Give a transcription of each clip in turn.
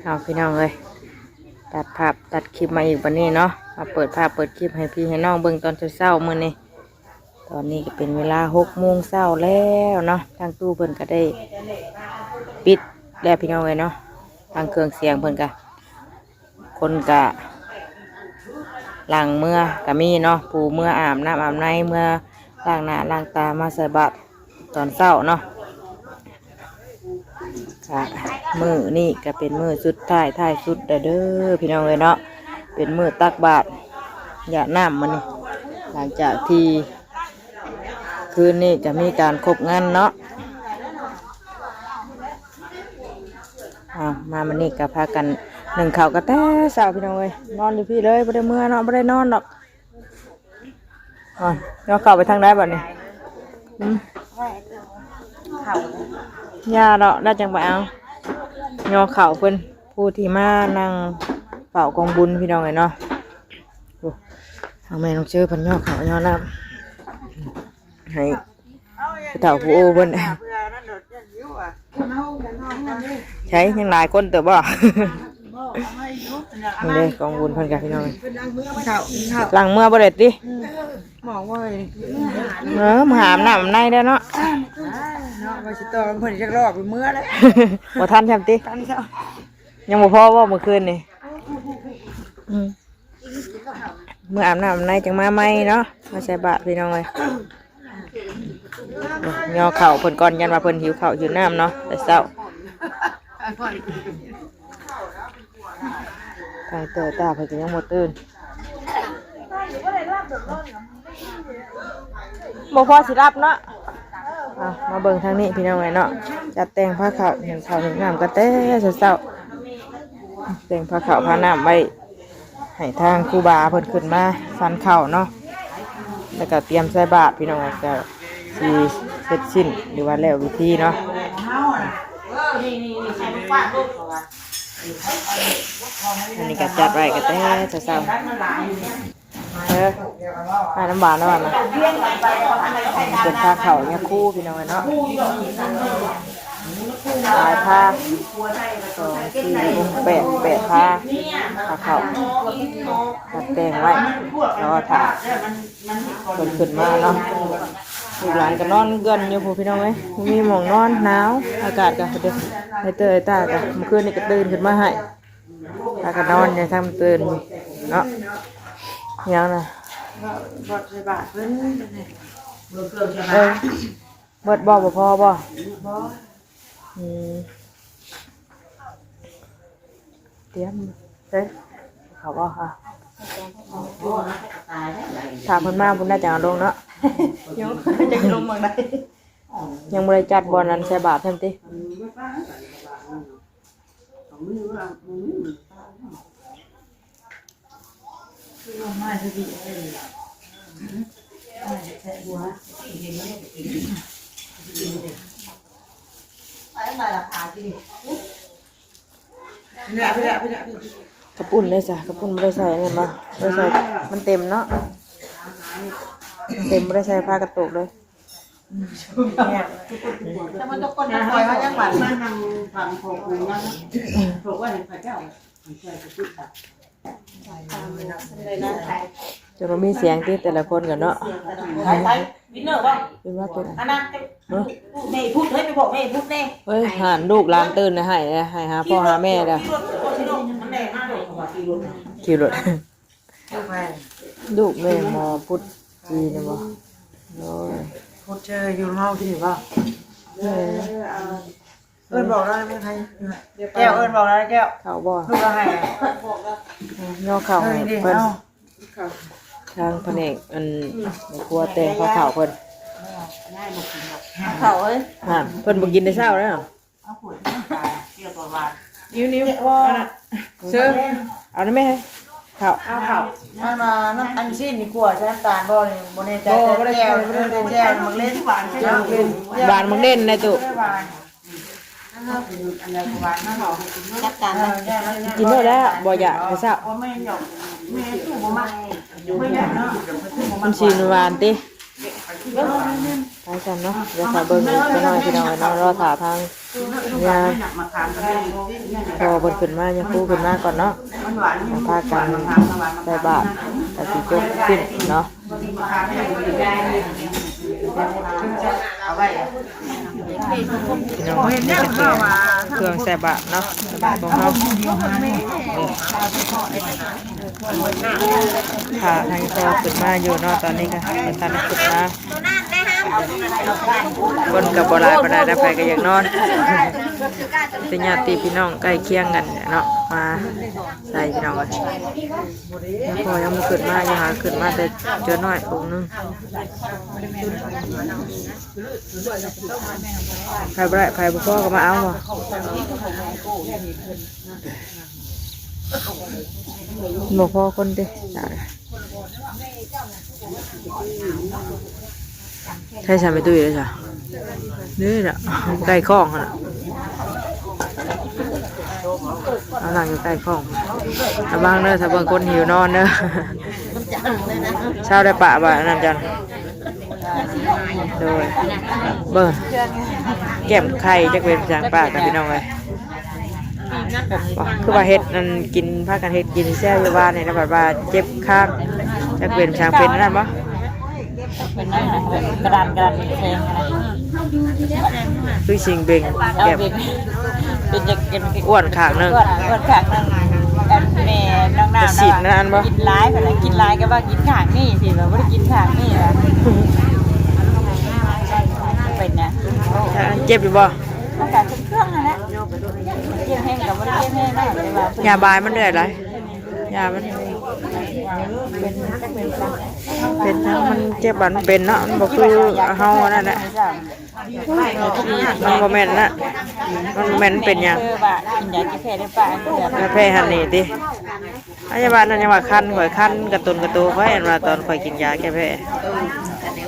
เอาพี่น้องเลยตัดภาพตัดคลิปมาอีกวันนี้เนาะมาเปิดภาพเปิดคลิปให้พี่ให้น้องเบิ่งตอนเช้าๆมื้อนี้ตอนนี้ก็เป็นเวลา6 โมงเช้าแล้วเนาะทางตู้เพิ่นก็ได้ปิดแล้วพี่น้องเลยเนาะทางเครื่องเสียงเพิ่นก็คนกะล้างเมื่อกะมีเนาะปูเมื่ออาบน้ำอาบในเมื่อล้างหน้าล้างตามาใส่บาตรตอนเช้าเนาะค่ะมือนี่ก็เป็นมือสุดท้ายสุดเด้อพี่น้องเลยเนาะเป็นมือตักบาตรหยาดน้ำมันนี่หลังจากที่คืนนี้จะมีการครบงานเนาะมามันนี่ก็พากันหนึ่งข่าวกระแตสาวพี่น้องเลยนอนอยู่พี่เลยไม่ได้เมื่อเนาะไม่ได้นอนหรอกย่อเข่าไปทางไหนบ้างเนี่ยยาเนาะได้จังไปเอาย่อเข่าเพิ่นผู้ที่มานั่งเป่ากองบุญพี่น้องเลยเนาะทางแม่น้องเชื่อเพิ่นย่อเข่าย่อน้ำให้เต่าผู้โอเพิ่นใช้ยังหลายคนเติบบ่นี่เลยกองบุญเพิ่นกับพี่น้องหลังเมื่อบ่ได้ติมองว่ามาหามน้ำในได้เนาะมาสิตอเพิ่นจะรอบเมื่อแล้วบ่ทันทำติยังบ่พอว่าเมื่อคืนนี่เมื่ออาบน้ำในจังมาใหม่เนาะมาใส่บาตรพี่น้องเลยย่อเข่าเพิ่นก่อนยันว่าเพิ่นหิวข้าวหิวน้ำเนาะแต่เช้าไปเตอตาเพิ่นก็ยังบ่ตื่นบ่พอสิรับเนาะมาเบิ่งทางนี้พี่น้องเนาะจัดแต่งผ้าขาวเห็นข้าวเห็นน้ำก็แต่เช้าแต่งผ้าขาวผ้าน้ำไว้ให้ทางครูบาเพิ่นขึ้นมาฟันข้าวเนาะแล้วก็เตรียมใส่บาตรพี่น้องก็สิเสร็จสิ้นหรือว่าแล้ววิธีเนาะอันนี้ก็จัดไว้ก็แต่เช้าให้น้ำหวานนะเป็นผ้าเข่าเนี่ยคู่พี่น้องเนาะลายผ้า2 4 6 8ผ้าเข่าตัดแต่งไว้แล้วถ่าคนขึ้นมาเนาะลูกหลานก็นอนเกินอยู่พี่น้องไหมมีหมองนอนหนาวอากาศก็เดือดให้เตยตาก็เมื่อคืนนี่ก็ตื่นขึ้นมาให้ตาก็นอนเนี่ยทำตื่นเนาะยังนะบดใส่บาตรเพิ่นบดบ่พอบ่เตรียมเด้เขาบ่ค่ะถามเพิ่นมาเพิ่นน่าจะเอาลงเนาะยังจะลงเมืองใดยังบ่ได้จัดบ่นั้นใส่บาตรเพิ่นติมาสิดีกระปุ่นเลยจ้ะกระปุ่นไม่ได้ใส่เงินบ่ไม่ได้ใส่มันเต็มเนาะเต็มไม่ได้ใส่ผ้ากระตุกเลยแต่มันตกคนนะคอยเขายังหวานมาทางฝั่งโขกปูนั่นถูกว่าเห็นไฟแก้วจะมามีเสียงที่แต่ละคนกันเนาะวินเนอร์ป่ะเป็นว่าเป็นอันนั้นแม่พูดเฮ้ยไปบอกแม่พูดแน่เฮ้ยหันลูกหลานตื่นนะให้หาพ่อหาแม่เด้อขี่รถลูกแม่หมอพุทธจีนบ่โอ้ยพุทธเจออยู่เฮาที่นี่ป่ะเอิญบอกได้ไหมใครแก้วเอิญบอกได้แก้วเขาบอกลูกเราให้ย่อเข่าให้เพิ่นทางแผนกอันครัวแต่งข้าวเข่าเพิ่นเข่าเอ้ยเพิ่นบ่กินได้เช้าแล้วนิ้วว่าเชื่อเอาได้ไหมเข่าเอาเข่ามาน้ำอันซีนนี่กลัวใช้น้ำตาลบ่นี่บ่แน่ใจแก้วแก้วมักเล่นหวานใช่ไหมหวานมักเล่นในตู้กินได้แล้วบ่อยากไปซะมันชีนหวานติ ไปกันเนาะเดี๋ยวถ่ายเบิ่งอีกหน่อยพี่น้องเนาะรอถ่าทางยาพอเบิ่งขึ้นมายังคู่ขึ้นมาก่อนเนาะพากันใส่บาตรแต่สิจบสิ้นเนาะพี่น้องนี่จะเป็นเครื่องใส่บาตรเนาะใส่บาตรของเขาค่ะทางตัวขึ้นมาอยู่เนาะตอนนี้ก็เป็นตอนขึ้นมาบนกับโบราณก็ได้ได้ไปก็อย่างนอนเป็นญาติพี่น้องใกล้เคียงกันเนาะมาใส่พี่น้องกันแล้วพอยังมาขึ้นมายังหาขึ้นมาแต่เจอน้อยองนึงใครบ่ได้ใครบ่พ่อก็มาเอาบ่บ่พ่อคนเด้ใช่ใช่ไม่ตุ้ยเลยจ้ะนี่แหละใกล้คลองน่ะเอาหลังอยู่ใกล้คลองระวังเด้อถ้าเบิ่งคนหิวนอนเด้อเช้าได้ปะบ่นั่นจันโดยเบิ่งแก้มไข่จักเป็นจางปากกันพี่น้องเลยคือว่าเฮ็ดนั่นกินพากันเฮ็ดกินแซ่บอยู่บ้านนี่นะแบบว่าเจ็บข้างจักเป็นจางเป็นนั่นบ่เป็นกระดานเพลงคือชิงเบ่งแก้มเป็นจะกินอ้วนขางนึงอ้วนขางนึงกันแม่น้องน้ำสินั่นบ่กินร้ายแบบกินร้ายก็ว่ากินขางนี่สิแบบว่ากินขางนี่นะเป็นนะเจ็บอยู่บ่ต้องการเครื่องนั่นแหละกินแห้งกับว่ากินแห้งได้เลยว่าย าบายมันเหนื่อยไรยามันเป็นทั้งมันเจ็บบันเป็นเนาะมันบอกคือเฮานั่นแหละมันโมเมนต์นะมันโมเมนต์เป็นยังแพ้หันนี่ดิพยาบาลนั่นยังว่าคันข่อยคันกระตุนกระตูไว้อันว่าตอนข่อยกินยาแก้แพ้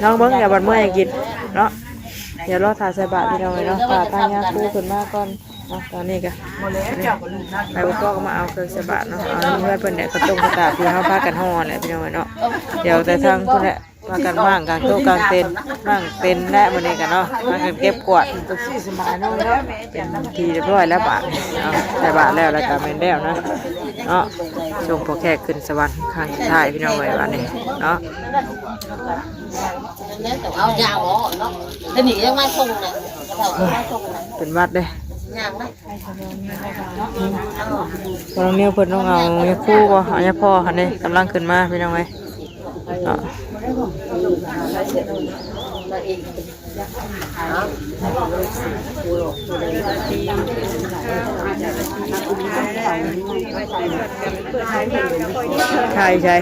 น้องเบิ้งอย่าบันเมื่อยกินเนาะเดี๋ยวรอถ่ายใส่บาตรพี่น้องเลยเนาะถ่ายทางยาคู่ขึ้นมาก่อนตอนนี้ก็ไปบุกก็มาเอาเครื่องใส่บาตรเนาะเอาเพื่อนเพื่อนเนี่ยเขาต้มกระตาที่เขาพากันห่อแหละพี่น้องเนาะเดี๋ยวแต่ทางคนเนี่ยมากันว่างกลางโต๊ะกลางเต็นท์ว่างเต็นท์และมันนี่กันเนาะมากันเก็บกวาดเป็นทีเรียบร้อยแล้วบาตรใส่บาตรแล้วแล้วก็เมนแล้วนะเนาะชมพอแขกขึ้นสวรรค์ข้างท้ายพี่น้องเลยวันนี้เนาะเอายาวเนาะแต่หนียังไม่ส่งเลยเป็นวัดเลยพอน้องนิ้วเพิ่นต้องเอาเนี่ยคู่ก็เอาเนี่ยพ่อหันนี่กำลังขึ้นมาพี่น้องเลยเนาะใช่ใช่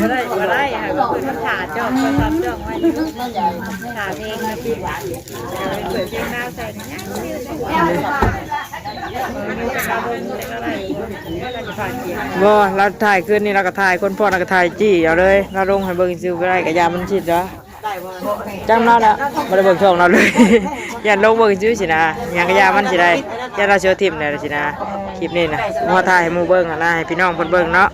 มาได้ค่ะคนขาจ้องคนทำจ้องไว้ขาเพลงนะพี่หวานเปิดเพลงหน้าใส่เนี่ยบ่เราถ่ายขึ้นนี่เราก็ถ่ายคนพ่อเราก็ถ่ายจี้เอาเลยเราลงให้เบิ่งซิวก็ได้กับยามันชิดเหรอจำเราแล้วไม่ได้เบิ่งช่องเราเลยอย่าลงเบิ่งซิวสินะอย่างกับยามันสิได้อย่าเราเชื่อทิมเลยสินะคลิปนี้นะมัวถ่ายให้มูเบิ้งอะไรให้พี่น้องเพิ่นเบิ้งเนาะ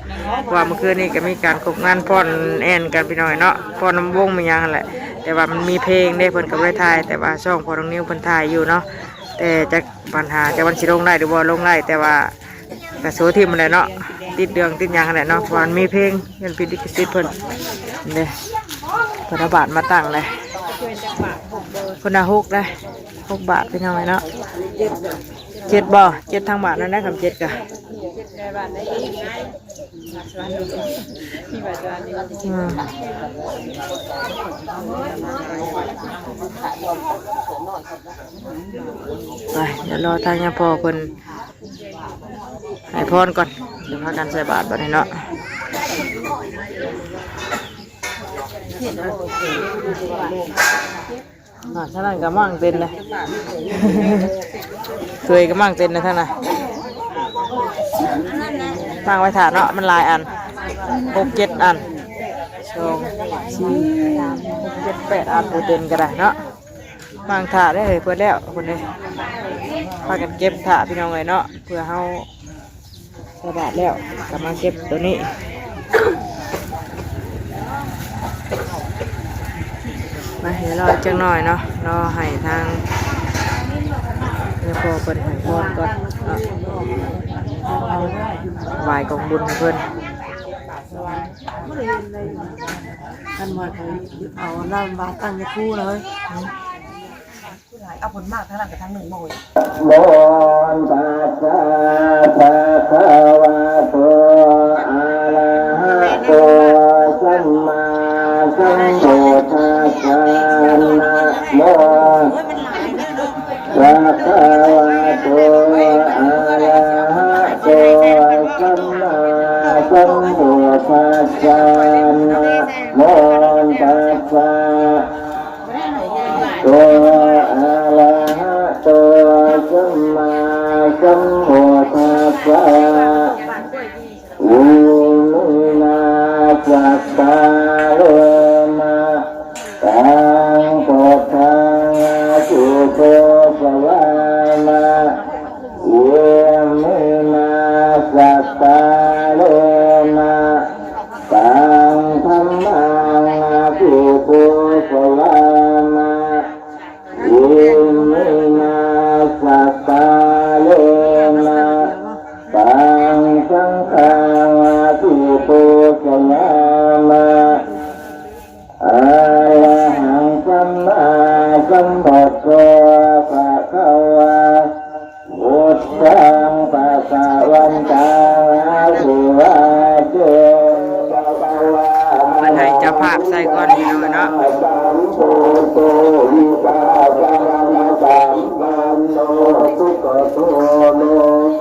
ว่าเมื่อคืนนี้ก็มีการกบงานพรแอนกันพี่น้อยเนาะพรน้ำวงมีอย่างแหละแต่ว่ามันมีเพลงได้เพิ่นก็บ่ได้ถ่ายแต่ว่าช่องพอน้องนิ้วเพิ่นถ่ายอยู่เนาะแต่จะปัญหาจะวันสิลงได้หรือบ่ลงได้แต่ว่ากระโสทิมมันแหละเนาะติดเดืองติดอย่างแหละเนาะวันมีเพลงเงินปิดลิขสิทธิ์เพิ่นเนี่ยเพิ่นเอาบาทมาตั้งเลยคนละ6ได้6 บาทพี่น้อยเนาะ7บ่7ทางบาทนั่นได้คำ7กะไปเดี๋ยวรอทางยาพอคนให้พรก่อนเดี๋ยวพากันใส่บาตรบัดนี้เนาะท่านั้นก็มั่งเต็นเลยเคยก็มั่งเต็นเลยท่านน่ะมั่งไว้ถาเนาะมันหลายอัน6 7 อัน2 4 3 6 7 8 อันปูเต็นก็ได้เนาะมั่งถาได้เลยเพื่อแล้วคนนี้พากันเก็บถาพี่น้องเลยเนาะเพื่อเฮาสบายแล้วกลับมาเก็บตัวนี้ มาเดี๋ยวรอจังหน่อยเนาะรอให้ทางเดี๋ยวพอเปิดให้พรก่อนเนาะไหวกองบุญให้เพิ่น ท่านว่าเขาเอาน้ำบาตั้งในคู่เลยเอาผลมากทั้งหลังกับทั้งหนึ่งโมย โมนตัสสะภะคะวะโตอะระหะโตสัมมาสัมพุทธัสสะนะโมตัสสะวะโตอะระหะโตสัมมาสัมพุทธัสสะนะโมตัสสะโตอะระหะโตสัมมาสัมพุทธัสสะอุมินาสัตตาโลมาตังโตทังสุโตภวามาอุมินาสัตตาโลมาตังธัมมังสุโตภวามาอิมินาสัตตาโลมาตังสังฆังสุโตภวามาอะระหังสัมมาสัมพุทโธภะคะวะพุทธังภะคะวันตังอะภิวาเทภะคะวะ มันให้เจ้าภาพใส่ก่อนพี่น้องเนาะ สัมโพโตวิกาจารณะสัมปันโนสุขโตโล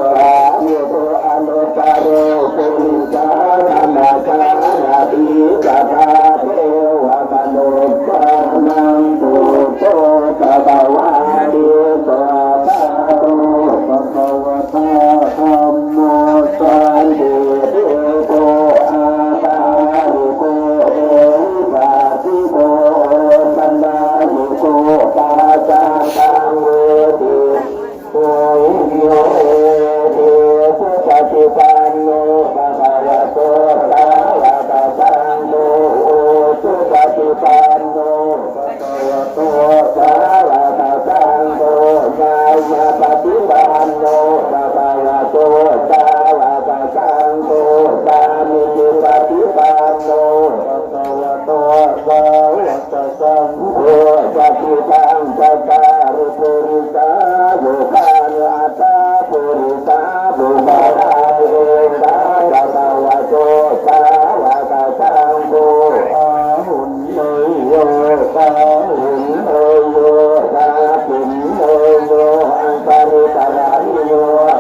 กาโยโตอนุตตโรปุริสารนาคานาติกาตาเทวมนุษย์นังตุโตตะวาติโตตะโตภะคะวะตาธัมโมสันติโตอาตาลิโกเอวะติโกปันดาลิโกตาจาตังเวติโอหิโยเอสุปฏิปันโนภะคะวะโตสาวกสังโฆโอสุปฏิปันโนภะคะวะโตสาวกสังโฆญาณปฏิปันโนภะคะวะโตสาวกสังโฆสามิจิปฏิปันโนภะคะวะโตสาวกสังโฆสัพพิทังสัตตาริปุริสาโยคานุอัตตาปุริสาบุบาราเอตาภะคะวะโตสาวกสังโฆอาหุนเนยโยสาหุนเนยโยสาปินเนยโยอังคาริตารานิโย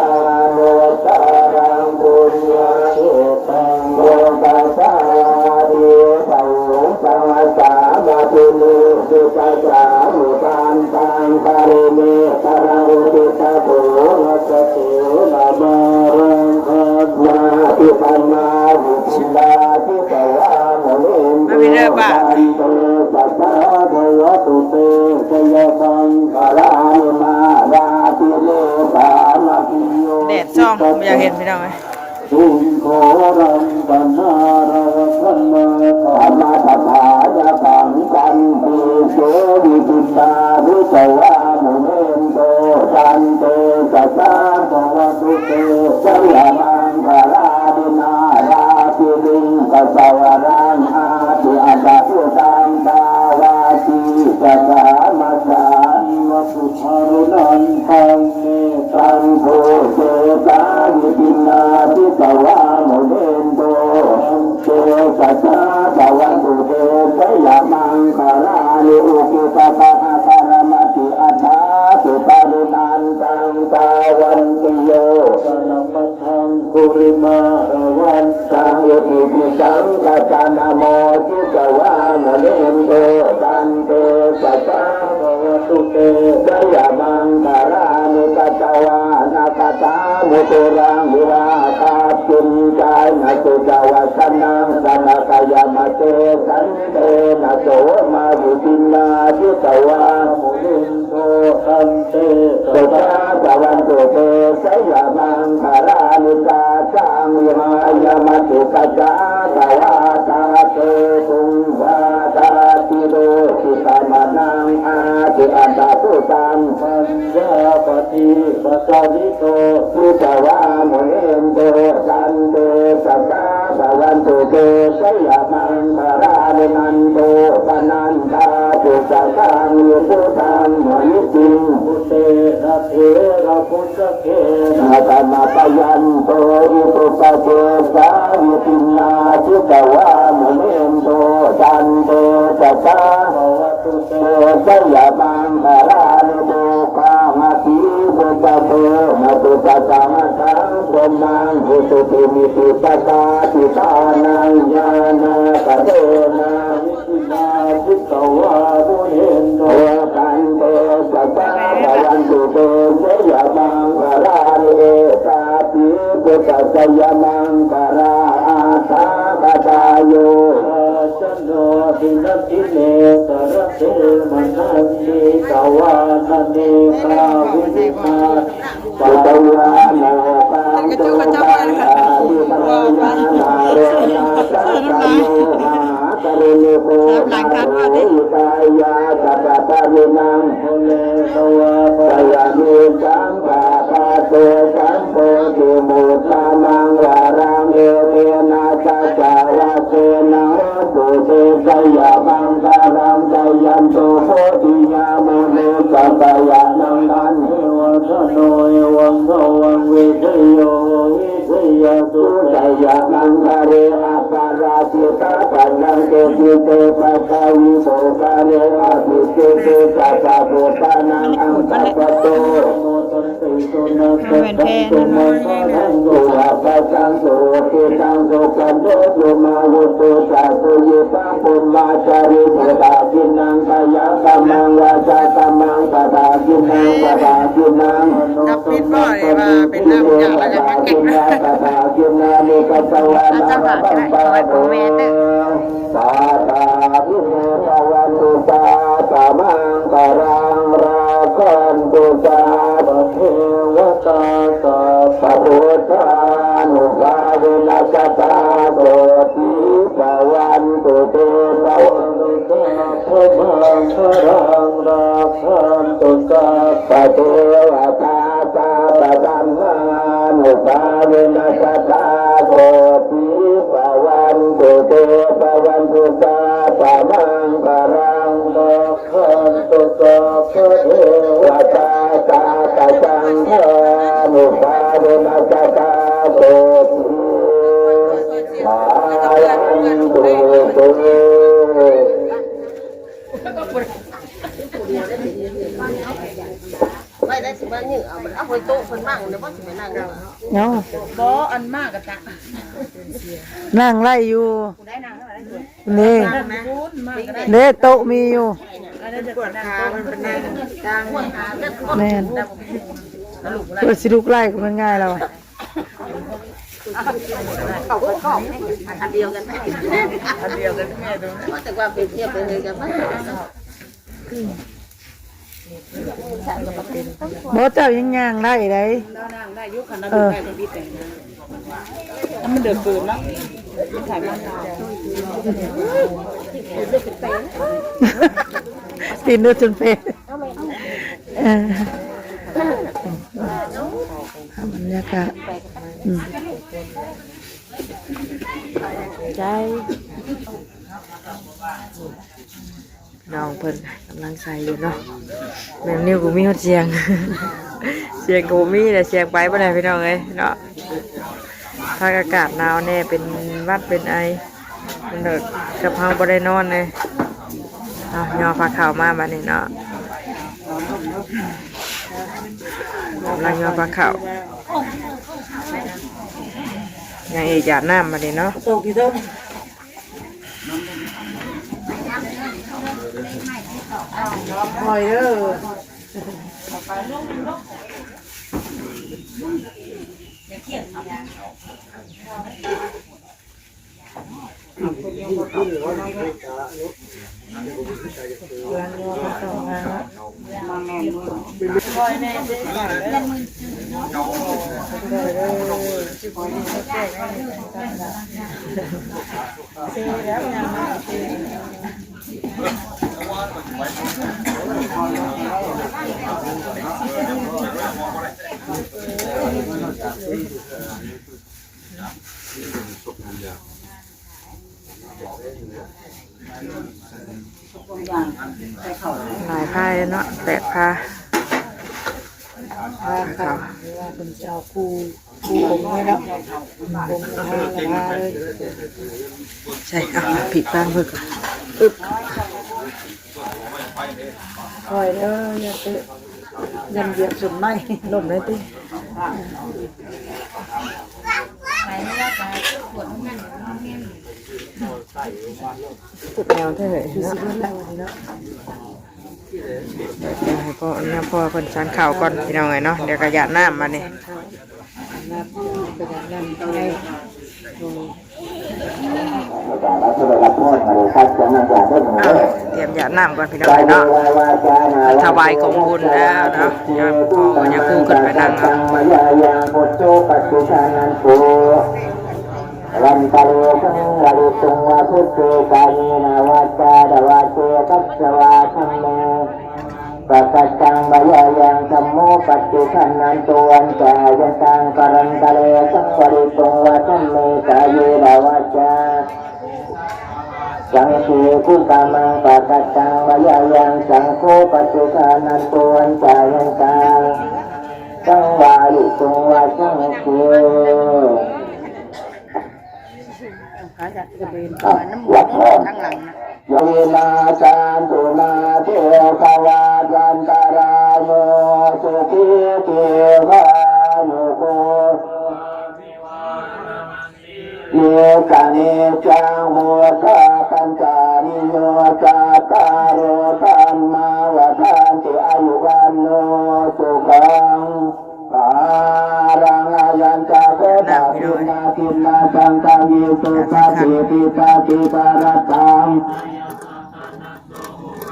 อาโนตารังปุญญาเอตังโยกัสสาดิสังสังสามาตุนิสุปัสสามุตันตังคาริเมตระอุติตะโภรัสเสนามารังคัจวาติปันนาวิชินดาทิตวาโมเลนโตตันโตสัตตาเทวตุเตชยสังฆารานุมาราติเลสามาติโย แดดซ่องไม่อยากเห็นพี่น้องไหม สุงโฆรังปัญหารคันมาธรรมะธรรมายาสังกันติโสวิจิตาวิจวามุเนนโตจันเตสัจจาภวตุเตสยามังคาราดินาราติลิงกัสสวรังอาติอาตาตุตังตาวาติสัจจามัสสาวัตุภารุนันทังเนตังโพเจตาวิปินาทิตวาโมเดนโตเจสัจจาภวันตุเตสยามังคารานิอุกิปะปะอาการมติอัฏฐาสุปารุนันตังตาวันติโยสนัมมังคุริมาวันสังโยติปิสังกัจจานาโมจิตวาโมเดนโตตันเตสัจจาภวตุเตสยามังคารานิกัจจวานาคตามุตุรังวิราคาปินจายนาสุจาวาสนังสนากายามเตสันเตนะโสมาวิปินาจิตวาโมนินโตตันเตสุตาสวันตุเตสยามังคารานิกาจังยมายามติกัจจาสวาตาเตตุงวาตาติโลติตามา มังอาติอัตตาตุตังปัญญาปฏิปัสสนิโตสุตวามุเอนโตสันเตสัตตาภวันตุเตสยามังคาราเดนันโตปนันตาตุสังฆังยุตุตังมยุติงพุเตระเทระพุทธเกนะธรรมปยันโตอิปุปะเจสาวิปิญญาสุตวามุเอนโตสันเตสัตตาภวันตุเตสยามังคาราเดโตกามติปุตตะเตนะตุสัตตะสังสมังพุทธิมิติปตาติตานังญาณปะเทนะวิสินาจิตตวาบุเห็นโตกันเตสัตตาภวันตุเตเสยมังคาราเนตาปิปุตตะสยมังคาราอาสาคตายโยจันโนตินัติเนตระเตมนันติตวานันเนกาวินิมาปัตตวานาปังตุปังอาทิปัญญานาเรนาสัตตโมหะกริณิโกนาโรหิตายาสัพพะวินังโภเลตวะปยามิสังฆาปะโตสัมโพธิมุตตามังวารังเอเตนะสัจจาวะเสนะตุเตสยามังคารังสยันโตโพธิญาโมเนสัพยานังนันเทวะสโนเอวังโทวังวิเทโยวิเทยตุสยามังคาเรอาปาราชิตาปันนังเกจิเตปัสสาวิโสกาเรอาภิเกเตสัพพะโพธานังอังสัพพะโตโมตันติสุนัสสะตุมังคังโตอาปัสสังโสติตังโสกันโตโยมาวุตุสัตุเยปังปุมมาจาริปตาจินังกายกัมมังวาจากัมมังปตาจินังปตาจินัง นับปิดบ่อเลยว่าเป็นน้ำอย่างไรจะมาเก็บนะ ปตาจินานิกัสสวานาปัมปะโตปาตาภิเนปวันตุตาตามังกรังราคันตุตาปเทวตาสัพพะพุทธานุภาเวนัสตาโกติปวันตุเตปวันตุตาธรรมังครังราคันตุตาปเทวตาสัพพะธัมมานุภาเวนัสตาโกติปวันตุเตปวันตุตาตามังครังราคันตุตาปเทวตาสัพพะสังฆานุภาเวนัสตาโกติปวันตุเต ไม่ได้สิบ้านนี่เอามันเอาไปโต๊ะคนมั่งเดี๋ยวพ่อสิไปนั่ง เนาะ บ่อันมากกะตะ นั่งไล่อยู่ ได้นางเท่าไหร่ได้ นี่ พูนมากก็ได้ เด้โต๊ะมีอยู่ อันนั้นจะปวดขามันเป็นนางกลางหัวขาเลือด แม่นเพื่อสิลูกไล่ก็มันง่ายแล้วอะ เขาก็กรอบอันเดียวกัน อันเดียวกันแม่ดู แต่ว่าเปรียบเทียบไปเลยกันว่า บ่เจ้ายังย่างได้ได แล้วนางได้ยุคขันนั้นได้ในบิดแต่งแล้วมันเดือดเกินแล้วถ่ายมัน ตีนดูจนเป็นบรรยากาศใจน้องเพิ่นกำลังใส่อยู่เนาะแม่นิ้วกูมีฮอดเสียง เสียงกูมีแต่เสียงไปบ่ได้พี่น้องเอ้ยเนาะถ้าอากาศหนาวแน่เป็นหวัดเป็นไอมันเด็กกับเฮาบ่ได้นอนเลยเอาย่อผ้าขาวมาบัดนี้เนาะกำลังย่อผ้าขาวยังอีกหยาดน้ำบัดนี้เนาะ ส่งกี่ต้น หอยเด้อ หลายผ้าเลยเนาะแปดผ้า ว่าค่ะว่าเป็นเจ้ากูผมไม่แล้วผมผ้าเลย ใช่เอาผิดบ้างเพื่อก่อน คอยเด้ออย่าไปยันเหยียบสุดไหมลมเลยติ สุดแนวเท่าไหร่ คือ เนาะ สิบแล้วเนาะ เดี๋ยวให้พ่อเนี่ยพ่อคนชานข่าวก่อนพี่น้องไงเนาะเดี๋ยวกระยาดน้ำมาเนี่ย น้ำไปดันน้ำไงโอ้ เตรียมยาน้ำก่อนพี่น้องไงเนาะถวายของบุญแล้วเนาะเดี๋ยวพ่อจะกู้ขึ้นไปนั่งเอา วันตะโลกังวริตุงวาพุทโธกานีนาวาจาดวาเจตัสสวาธัมโมปัสสังวายายังธัมโมปัจจุขันนันตุวันจายตังกรันตะโลกังวริตุงวาธัมเมกาเยนาวาจาสังฆีคุตามังปัสสังวายายังสังโฆปัจจุขันนันตุวันจายตังกังวริตุงวาสังฆีขาจะเป็นตัวน้ำมันข้างหลังนะ โยนาจันตุนาเทภวาจันตารายโยสุขีเทวานุโกเยกานิจังโหตาปัญจานิโยจัตตารโอธรรมาวทันติอายุวันโนสุขังปารังอายัญจาโกตาทินาทินาสังฆายิสุปาติปิตาติปารตัง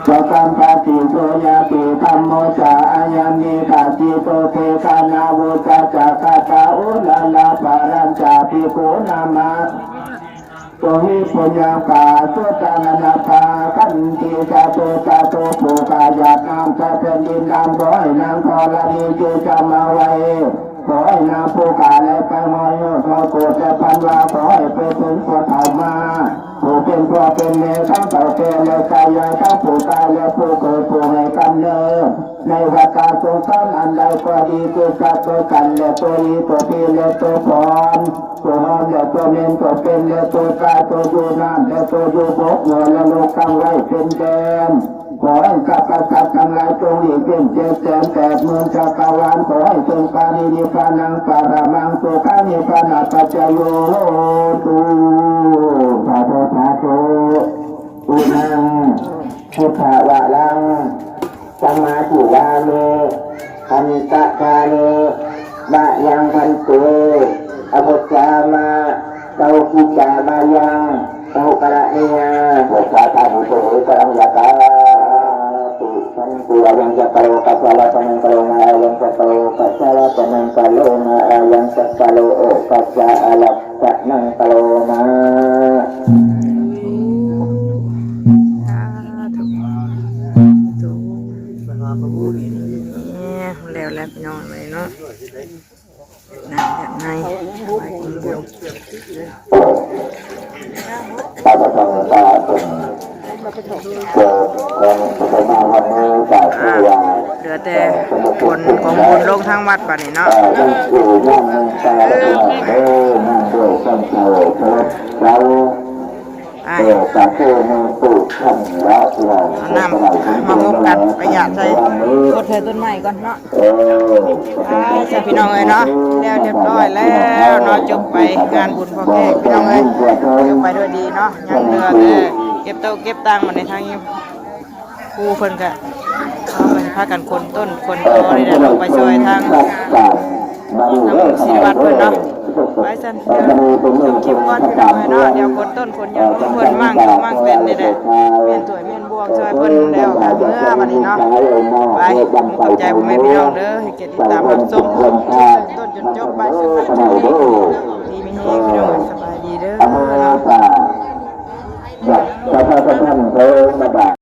สัพพังปะติโสยาติธัมโมจาอายัมมิกาติโตเทคานาวุจาจักตาอุลาลาปารัญจาภิกขุนามาโตหิปุญญากาสุตังนาภาคันติจาโตภูกายาตามจะเป็นดินดำร้อยนางธรณีจูจะมาไว้ขอให้นางผู้กาและไปมอยขอโกรธแต่พันวาขอให้ไปถึงตัวเท่ามาผู้เป็นพ่อเป็นแม่ทั้งเต่าแก่และกายายทั้งผู้ตายและผู้เกิดผู้ให้กำเนิดในวัฏฏะสงสารอันใดก็ดีตัวจัดตัวกันและตัวอีตัวพีและตัวพรตัวหอมและตัวเน้นตัวเป็นและตัวกายตัวอยู่น้ำและตัวอยู่บกหัวและโลกตั้งไว้เป็นแดนขอให้กับกษัตริย์ทั้งหลายจงหลีกเลี่ยงเจ็ดแสนแปดหมื่นจักรวาลขอให้จงปานินิพพานังปารามังสุขานิพพานาปัจจโยตุสาธุสาธุอุนังพุทธวะลังสัมมาทิวาเมขันตะคาเนบะยังพันเตอภิจามาเตากิจามายังเตากระเนียบทสาธาบุตรกรังยากาตุสันติอายังจะโตกัสสะละปนังกะโลมาอายังจะโตกัสสะละปนังกะโลมาอายังจะกะโลโอกัสสะอะละปะนังกะโลมาเนี่ยแล้วพี่น้องเลยเนาะน้ำแบบไหนไว้ของบุญ ตาตาตาตนเกิดคนสมัยวันนี้จากที่ว่า เหลือแต่ผลของบุญลงทางวัดบัดนี้เนาะ นั่งอยู่นั่งตาตานั่งด้วยต้นโพธิ์เราจากที่มีปู่ท่านแล้วเรา เอาน้ำมางมกันประหยัดใจกดเธอต้นไม้ก่อนเนาะใช่พี่น้องเลยเนาะแล้วเรียบร้อยแล้วเนาะจบไปงานบุญพ่อแก่พี่น้องเลยจบไปด้วยดีเนาะยังเหลือแต่เก็บโต๊ะเก็บตังมาในทางนี้ครูเพิ่นก็เอาไปพากันคนต้นคนตอนี่แหละลงไปช่วยทางน้ำศิริวัตรเพิ่นเนาะไปสั่นคลิปก่อนพี่น้องเลยเนาะเดี๋ยวคนต้นคนยังเพิ่นมั่งเป็นนี่แหละเมียนถ้วยเมียนบวงช่วยเพิ่นแล้วกันเมื่อวันนี้เนาะไปขอบใจพ่อแม่พี่น้องเด้อให้เกียรติติดตามรับชมต้นจนจบไปสบายดีมีเฮงพี่น้องสบายดีเด้อ แบบท่านเพิ่มมาได้